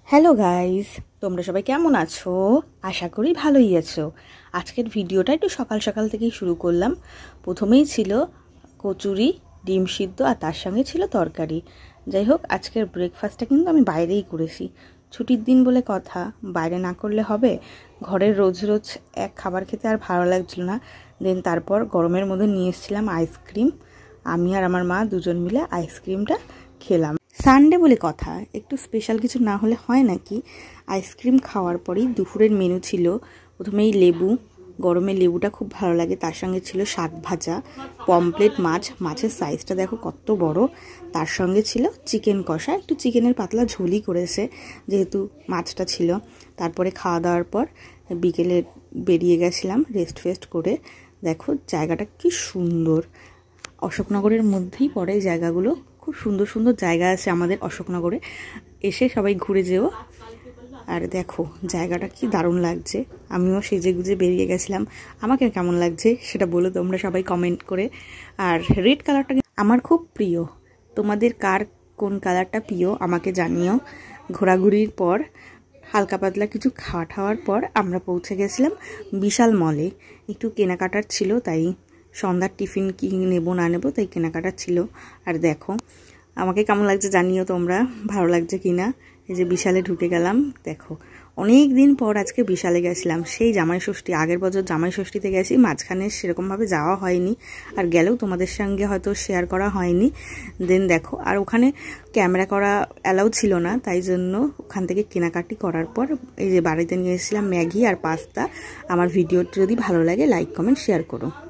Hello guys, তোমরা সবাই কেমন আছো? আশা করি ভালোই আছো। আজকের ভিডিওটা একটু সকাল সকাল থেকেই শুরু করলাম। প্রথমেই ছিল কচুরি, ডিম সিদ্ধ আর তার সঙ্গে ছিল তরকারি। যাই হোক, আজকের ব্রেকফাস্টটা কিন্তু আমি বাইরেই করেছি। ছুটির দিন বলে কথা, বাইরে না করলে হবে? ঘরের রোজ রোজ এক খাবার খেতে আর ভালো লাগছিল না। দেন তারপর গরমের মধ্যে নিয়ে এসেছিলাম আইসক্রিম। আমি আর আমার মা দুজন মিলে আইসক্রিমটা খেলাম। সানডে বলে কথা, একটু স্পেশাল কিছু না হলে হয় নাকি? আইসক্রিম খাওয়ার পরেই দুপুরের মেনু ছিল প্রথমেই লেবু, গরমে লেবুটা খুব ভালো লাগে, তার সঙ্গে ছিল শাক ভাজা, পমপ্লেট মাছ, মাছের সাইজটা দেখো কত বড়, তার সঙ্গে ছিল চিকেন কষা, একটু চিকেনের পাতলা ঝোলই করেছে যেহেতু মাছটা ছিল। তারপরে খাওয়া দাওয়ার পর বিকেলে বেরিয়ে গেছিলাম রেস্ট ফেস্ট করে। দেখো জায়গাটা কি সুন্দর, অশোকনগরের মধ্যেই পড়ে জায়গাগুলো। খুব সুন্দর সুন্দর জায়গা আছে আমাদের অশোকনগরে, এসে সবাই ঘুরে যেও। আর দেখো জায়গাটা কি দারুণ লাগছে। আমিও সেজে গুজে বেরিয়ে গেছিলাম। আমাকে কেমন লাগছে সেটা বলো তোমরা সবাই কমেন্ট করে। আর রেড কালারটা আমার খুব প্রিয়, তোমাদের কার কোন কালারটা প্রিয় আমাকে জানিও। ঘোরাঘুরির পর হালকা পাতলা কিছু খাওয়া ঠাওয়ার পর আমরা পৌঁছে গেছিলাম বিশাল মলে। একটু কেনাকাটার ছিল, তাই সন্ধ্যার টিফিন কি নেবো না নেবো তাই কেনাকাটার ছিল। আর দেখো আমাকে কেমন লাগছে জানিও তোমরা, ভালো লাগছে কিনা। এই যে বিশালে ঢুকে গেলাম। দেখো অনেক দিন পর আজকে বিশালে গেছিলাম, সেই জামাই ষষ্ঠী, আগের বছর জামাই ষষ্ঠীতে গেছি, মাঝখানে সেরকমভাবে যাওয়া হয়নি, আর গেলেও তোমাদের সঙ্গে হয়তো শেয়ার করা হয়নি। দেন দেখো, আর ওখানে ক্যামেরা করা অ্যালাউ ছিল না, তাই জন্য ওখান থেকে কেনাকাটি করার পর এই যে বাড়িতে নিয়ে এসেছিলাম ম্যাগি আর পাস্তা। আমার ভিডিওটি যদি ভালো লাগে লাইক কমেন্ট শেয়ার করো।